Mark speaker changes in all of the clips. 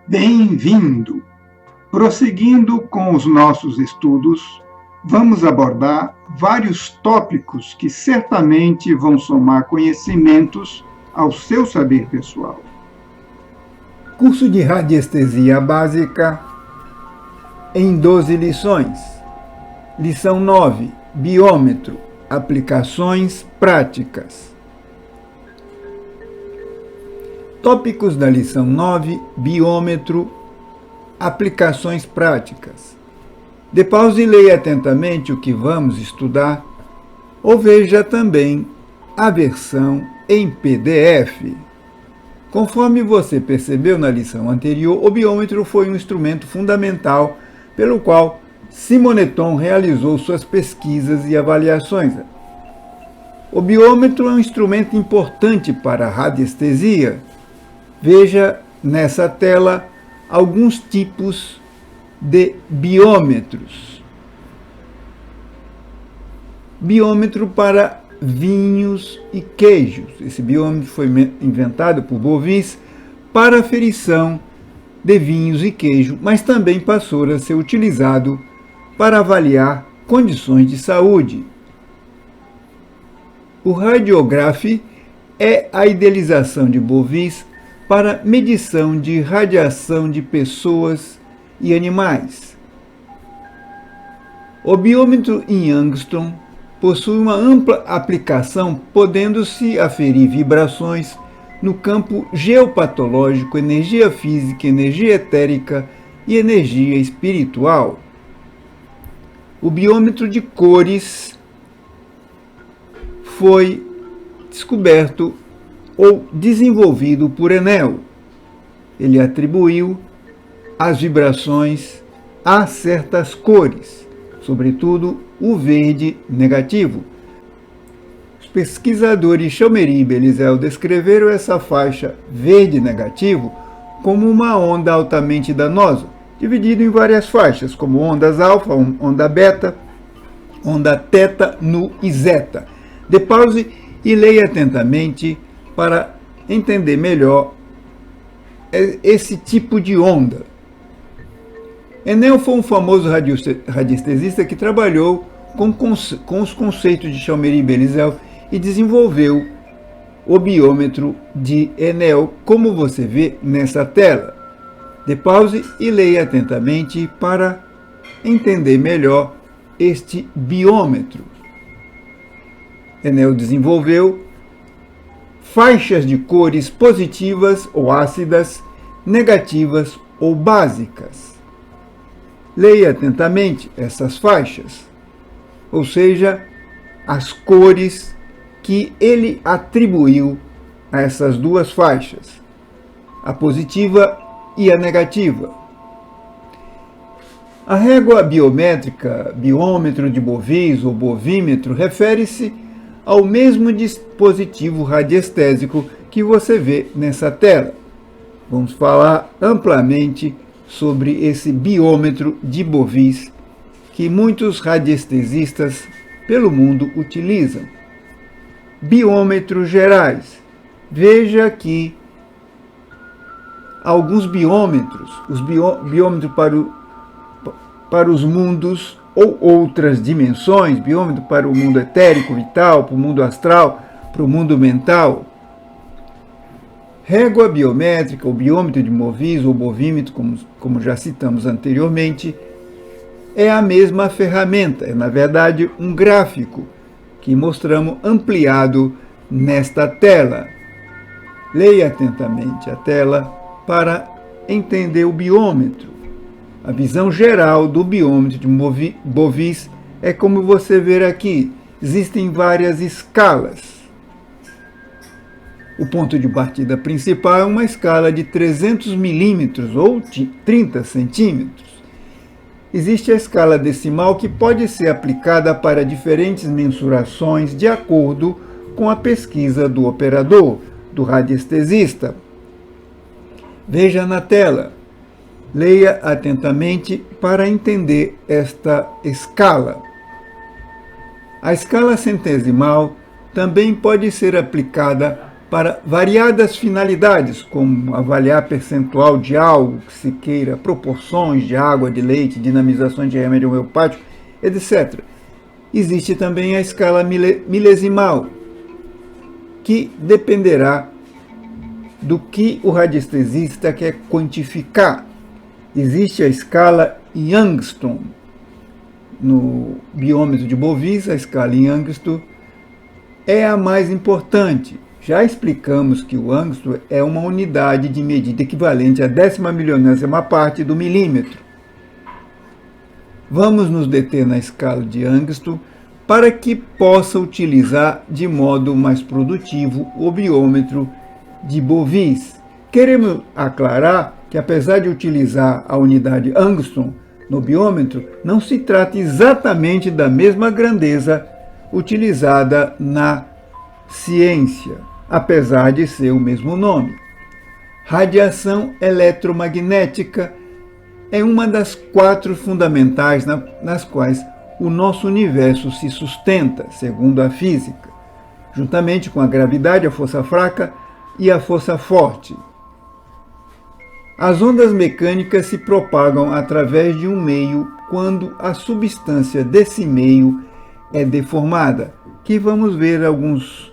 Speaker 1: Bem-vindo! Prosseguindo com os nossos estudos, vamos abordar vários tópicos que certamente vão somar conhecimentos ao seu saber pessoal.
Speaker 2: Curso de Radiestesia Básica em 12 lições. Lição 9, Biômetro, aplicações práticas. Tópicos da lição 9, Biômetro, aplicações práticas. Dê pausa e leia atentamente o que vamos estudar, ou veja também a versão em PDF. Conforme você percebeu na lição anterior, o biômetro foi um instrumento fundamental pelo qual Simoneton realizou suas pesquisas e avaliações. O biômetro é um instrumento importante para a radiestesia. Veja nessa tela alguns tipos de biômetros. Biômetro para vinhos e queijos. Esse biômetro foi inventado por Bovis para aferição de vinhos e queijo, mas também passou a ser utilizado para avaliar condições de saúde. O radiograph é a idealização de Bovis para medição de radiação de pessoas e animais. O biômetro em Angstrom possui uma ampla aplicação, podendo-se aferir vibrações no campo geopatológico, energia física, energia etérica e energia espiritual. O biômetro de cores foi descoberto ou desenvolvido por Enel. Ele atribuiu as vibrações a certas cores, sobretudo o verde negativo. Os pesquisadores Chalmeri e Belizeu descreveram essa faixa verde negativo como uma onda altamente danosa, dividida em várias faixas, como ondas alfa, onda beta, onda teta, nu e zeta. Dê pause e leia atentamente para entender melhor esse tipo de onda. Enel foi um famoso radiestesista que trabalhou com os conceitos de Chalmeri e Belizeu e desenvolveu o biômetro de Enel, como você vê nessa tela. Dê pause e leia atentamente para entender melhor este biômetro. Enel desenvolveu faixas de cores positivas ou ácidas, negativas ou básicas. Leia atentamente essas faixas, ou seja, as cores que ele atribuiu a essas duas faixas, a positiva e a negativa. A régua biométrica, biômetro de Bovis ou bovímetro, refere-se ao mesmo dispositivo radiestésico que você vê nessa tela. Vamos falar amplamente sobre esse biômetro de Bovis que muitos radiestesistas pelo mundo utilizam. Biômetros gerais. Veja aqui alguns biômetros, os biômetros para os mundos ou outras dimensões, biômetro para o mundo etérico, vital, para o mundo astral, para o mundo mental. Régua biométrica, o biômetro de Bovis ou bovímetro, como já citamos anteriormente, é a mesma ferramenta, é na verdade um gráfico que mostramos ampliado nesta tela. Leia atentamente a tela para entender o biômetro. A visão geral do biômetro de Bovis é como você vê aqui. Existem várias escalas. O ponto de partida principal é uma escala de 300 milímetros ou 30 centímetros. Existe a escala decimal que pode ser aplicada para diferentes mensurações de acordo com a pesquisa do operador, do radiestesista. Veja na tela. Leia atentamente para entender esta escala. A escala centesimal também pode ser aplicada para variadas finalidades, como avaliar percentual de algo que se queira, proporções de água, de leite, dinamizações de remédio homeopático, etc. Existe também a escala milesimal, que dependerá do que o radiestesista quer quantificar. Existe a escala Youngstown. No biômetro de bovis, a escala Youngstown é a mais importante. Já explicamos que o Youngstown é uma unidade de medida equivalente a 10⁻⁰ parte do milímetro. Vamos nos deter na escala de Youngstown para que possa utilizar de modo mais produtivo o biômetro de bovis. Queremos aclarar que, apesar de utilizar a unidade Youngstown no biômetro, não se trata exatamente da mesma grandeza utilizada na ciência, apesar de ser o mesmo nome. Radiação eletromagnética é uma das 4 fundamentais nas quais o nosso universo se sustenta, segundo a física, juntamente com a gravidade, a força fraca e a força forte. As ondas mecânicas se propagam através de um meio quando a substância desse meio é deformada, que vamos ver alguns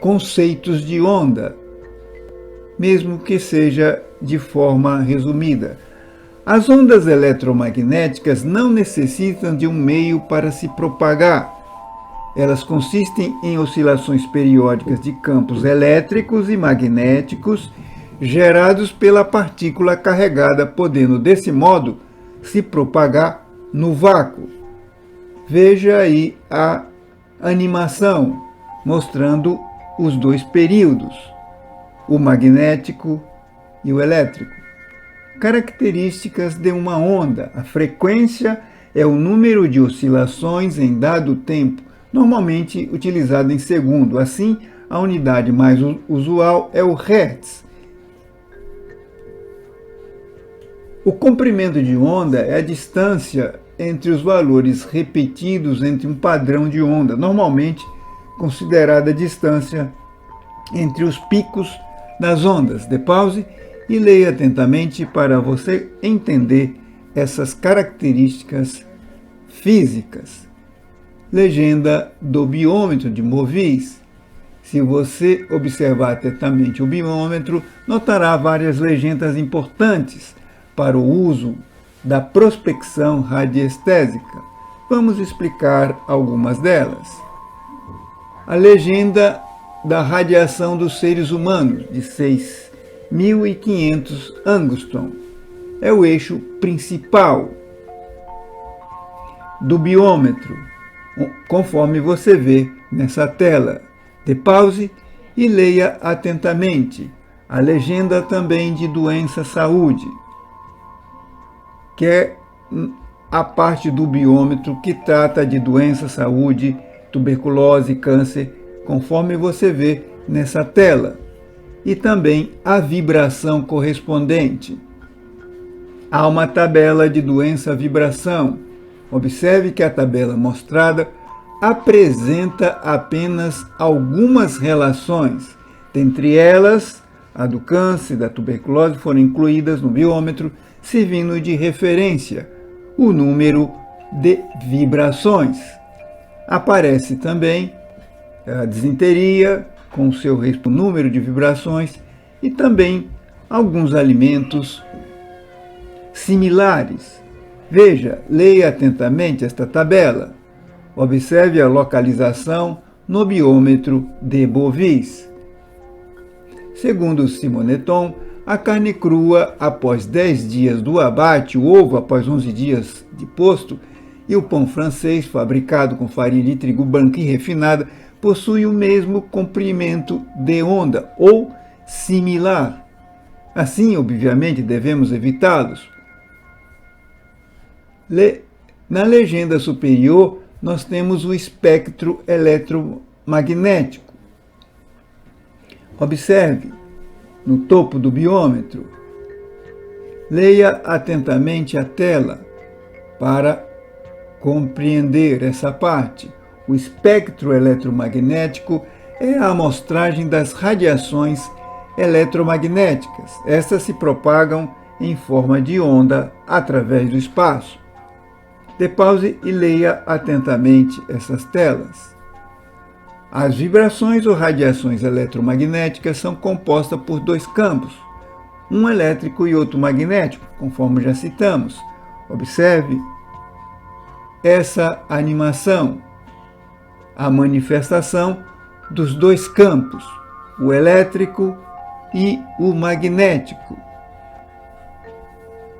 Speaker 2: conceitos de onda, mesmo que seja de forma resumida. As ondas eletromagnéticas não necessitam de um meio para se propagar. Elas consistem em oscilações periódicas de campos elétricos e magnéticos gerados pela partícula carregada, podendo, desse modo, se propagar no vácuo. Veja aí a animação mostrando os 2 períodos, o magnético e o elétrico. Características de uma onda. A frequência é o número de oscilações em dado tempo, normalmente utilizado em segundo. Assim, a unidade mais usual é o Hertz. O comprimento de onda é a distância entre os valores repetidos entre um padrão de onda, normalmente considerada a distância entre os picos das ondas. Dê pause e leia atentamente para você entender essas características físicas. Legenda do biômetro de bovis. Se você observar atentamente o biômetro, notará várias legendas importantes para o uso da prospecção radiestésica. Vamos explicar algumas delas. A legenda da radiação dos seres humanos, de 6.500 angstrom, é o eixo principal do biômetro, conforme você vê nessa tela. Dê pause e leia atentamente a legenda também de doença-saúde, que é a parte do biômetro que trata de doença, saúde, tuberculose, câncer, conforme você vê nessa tela. E também a vibração correspondente. Há uma tabela de doença-vibração. Observe que a tabela mostrada apresenta apenas algumas relações. Dentre elas, a do câncer e da tuberculose foram incluídas no biômetro, servindo de referência o número de vibrações. Aparece também a disenteria, com seu número de vibrações, e também alguns alimentos similares. Veja, leia atentamente esta tabela. Observe a localização no biômetro de bovis. Segundo Simoneton, a carne crua após 10 dias do abate, o ovo após 11 dias de posto e o pão francês fabricado com farinha de trigo branca e refinada possui o mesmo comprimento de onda ou similar. Assim, obviamente, devemos evitá-los. Na legenda superior, nós temos o espectro eletromagnético. Observe no topo do biômetro. Leia atentamente a tela para compreender essa parte. O espectro eletromagnético é a amostragem das radiações eletromagnéticas. Estas se propagam em forma de onda através do espaço. Dê pause e leia atentamente essas telas. As vibrações ou radiações eletromagnéticas são compostas por dois campos, um elétrico e outro magnético, conforme já citamos. Observe essa animação, a manifestação dos dois campos, o elétrico e o magnético.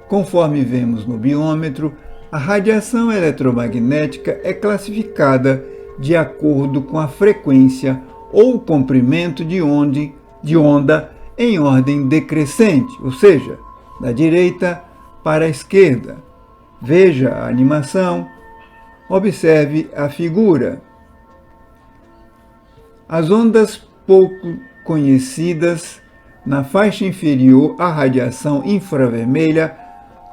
Speaker 2: Conforme vemos no biômetro, a radiação eletromagnética é classificada de acordo com a frequência ou comprimento de onda em ordem decrescente, ou seja, da direita para a esquerda. Veja a animação, observe a figura. As ondas pouco conhecidas na faixa inferior à radiação infravermelha,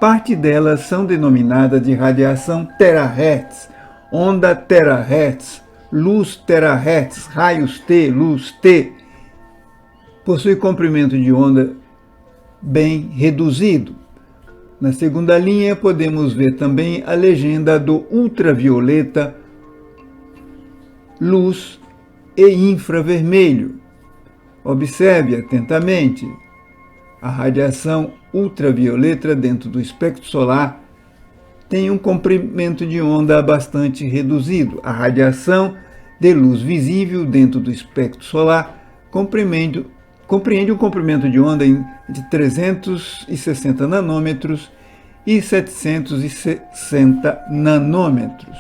Speaker 2: parte delas são denominadas de radiação terahertz, onda terahertz, luz terahertz, raios T, luz T. Possui comprimento de onda bem reduzido. Na segunda linha podemos ver também a legenda do ultravioleta, luz e infravermelho. Observe atentamente. A radiação ultravioleta dentro do espectro solar tem um comprimento de onda bastante reduzido. A radiação de luz visível dentro do espectro solar compreende um comprimento de onda de 360 nanômetros e 760 nanômetros.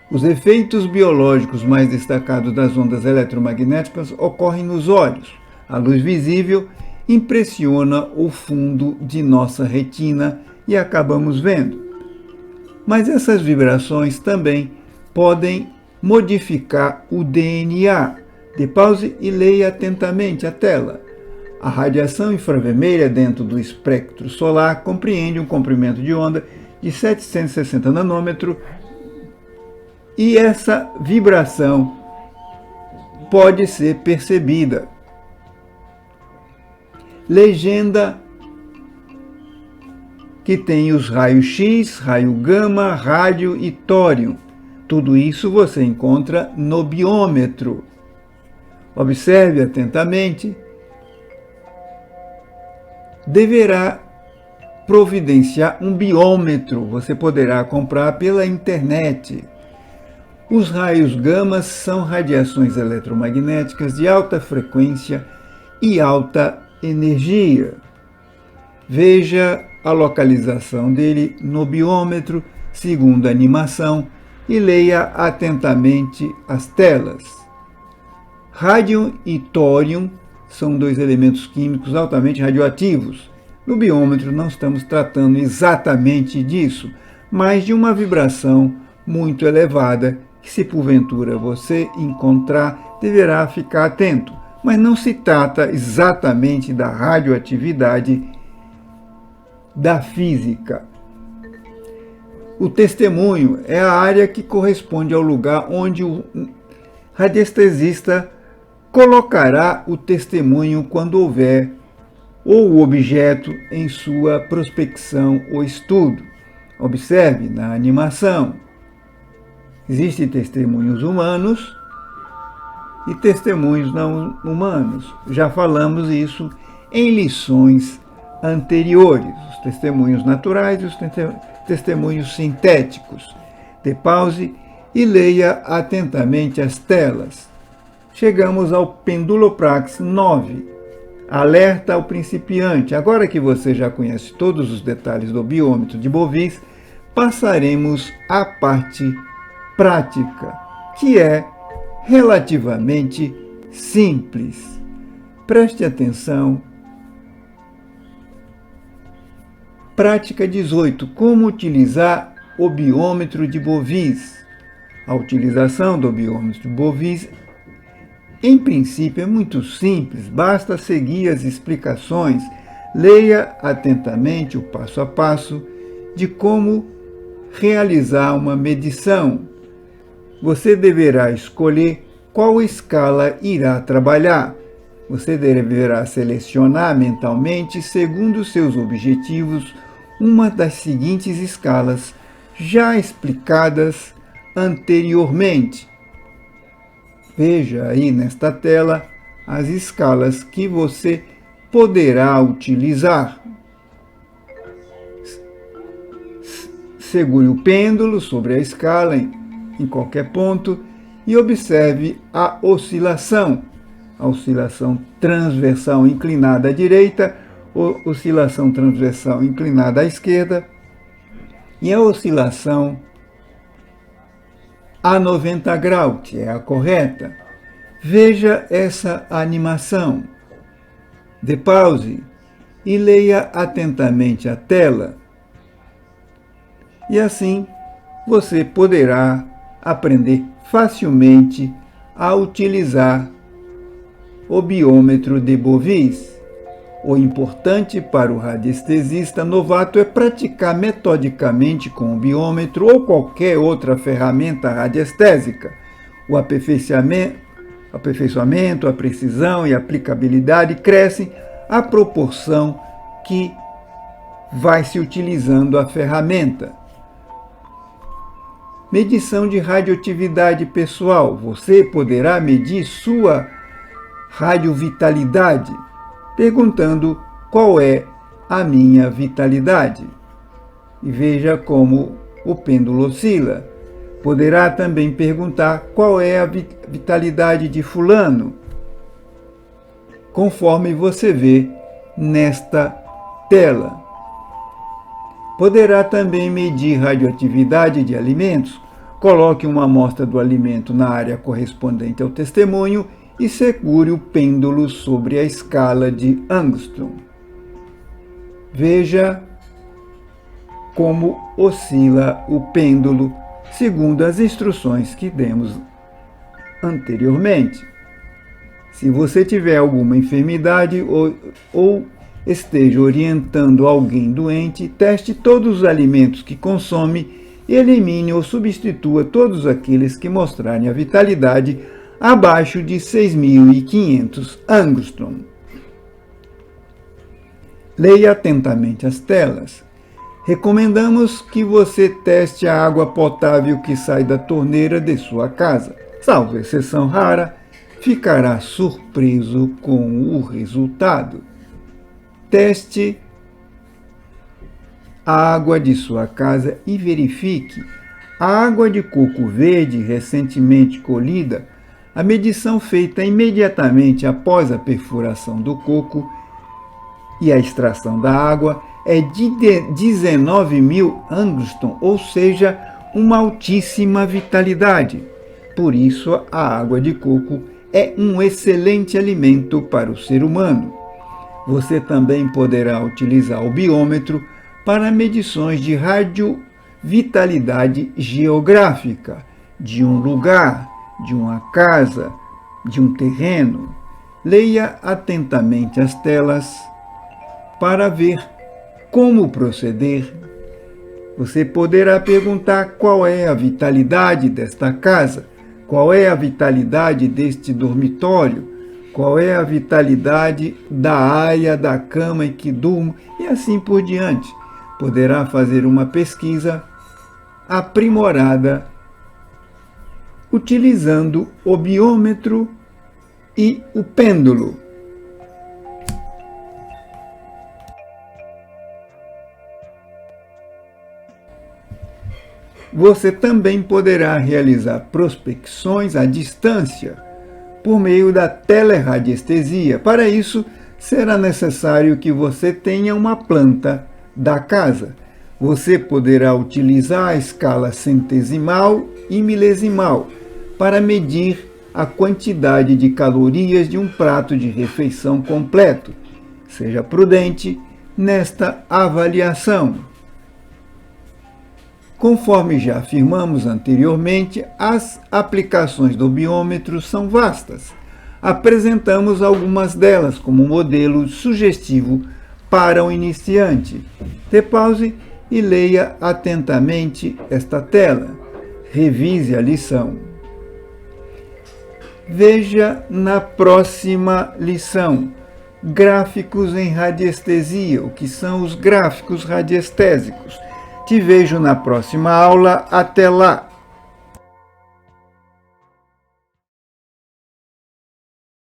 Speaker 2: Os efeitos biológicos mais destacados das ondas eletromagnéticas ocorrem nos olhos. A luz visível impressiona o fundo de nossa retina e acabamos vendo. Mas essas vibrações também podem modificar o DNA. Dê pause e leia atentamente a tela. A radiação infravermelha dentro do espectro solar compreende um comprimento de onda de 760 nanômetros e essa vibração pode ser percebida. Legenda que tem os raios X, raio gama, rádio e tório. Tudo isso você encontra no biômetro. Observe atentamente. Deverá providenciar um biômetro. Você poderá comprar pela internet. Os raios gama são radiações eletromagnéticas de alta frequência e alta energia. Veja a localização dele no biômetro, segundo a animação, e leia atentamente as telas. Rádio e tório são dois elementos químicos altamente radioativos. No biômetro não estamos tratando exatamente disso, mas de uma vibração muito elevada que, se porventura você encontrar, deverá ficar atento. Mas não se trata exatamente da radioatividade da física. O testemunho é a área que corresponde ao lugar onde o radiestesista colocará o testemunho quando houver ou o objeto em sua prospecção ou estudo. Observe na animação. Existem testemunhos humanos e testemunhos não humanos. Já falamos isso em lições anteriores. Os testemunhos naturais e os testemunhos sintéticos. Dê pause e leia atentamente as telas. Chegamos ao Penduloprax 9. Alerta ao principiante. Agora que você já conhece todos os detalhes do biômetro de Bovis, passaremos à parte prática, que é relativamente simples. Preste atenção. Prática 18. Como utilizar o biômetro de Bovis? A utilização do biômetro de Bovis, em princípio, é muito simples. Basta seguir as explicações. Leia atentamente o passo a passo de como realizar uma medição. Você deverá escolher qual escala irá trabalhar. Você deverá selecionar mentalmente, segundo seus objetivos, uma das seguintes escalas já explicadas anteriormente. Veja aí nesta tela as escalas que você poderá utilizar. Segure o pêndulo sobre a escala em qualquer ponto e observe a oscilação. A oscilação transversal inclinada à direita, oscilação transversal inclinada à esquerda e a oscilação a 90 graus, que é a correta. Veja essa animação. Dê pause e leia atentamente a tela. E assim você poderá aprender facilmente a utilizar o biômetro de Bovys. O importante para o radiestesista novato é praticar metodicamente com o biômetro ou qualquer outra ferramenta radiestésica. O aperfeiçoamento, a precisão e a aplicabilidade crescem à proporção que vai se utilizando a ferramenta. Medição de radioatividade pessoal. Você poderá medir sua radiovitalidade perguntando qual é a minha vitalidade. E veja como o pêndulo oscila. Poderá também perguntar qual é a vitalidade de fulano, conforme você vê nesta tela. Poderá também medir radioatividade de alimentos. Coloque uma amostra do alimento na área correspondente ao testemunho e segure o pêndulo sobre a escala de Angstrom. Veja como oscila o pêndulo segundo as instruções que demos anteriormente. Se você tiver alguma enfermidade ou esteja orientando alguém doente, teste todos os alimentos que consome e elimine ou substitua todos aqueles que mostrarem a vitalidade abaixo de 6.500 angstrom. Leia atentamente as telas. Recomendamos que você teste a água potável que sai da torneira de sua casa. Salvo exceção rara, ficará surpreso com o resultado. Teste a água de sua casa e verifique. A água de coco verde recentemente colhida, a medição feita imediatamente após a perfuração do coco e a extração da água é de 19.000 angstrom, ou seja, uma altíssima vitalidade. Por isso, a água de coco é um excelente alimento para o ser humano. Você também poderá utilizar o biômetro para medições de radiovitalidade geográfica de um lugar, de uma casa, de um terreno. Leia atentamente as telas para ver como proceder. Você poderá perguntar qual é a vitalidade desta casa, qual é a vitalidade deste dormitório, qual é a vitalidade da área da cama em que durmo e assim por diante. Poderá fazer uma pesquisa aprimorada utilizando o biômetro e o pêndulo. Você também poderá realizar prospecções à distância por meio da teleradiestesia. Para isso, será necessário que você tenha uma planta da casa. Você poderá utilizar a escala centesimal e milesimal para medir a quantidade de calorias de um prato de refeição completo. Seja prudente nesta avaliação. Conforme já afirmamos anteriormente, as aplicações do biômetro são vastas. Apresentamos algumas delas como modelo sugestivo para o iniciante. Dê pause e leia atentamente esta tela. Revise a lição. Veja na próxima lição. Gráficos em radiestesia, o que são os gráficos radiestésicos. Te vejo na próxima aula. Até lá!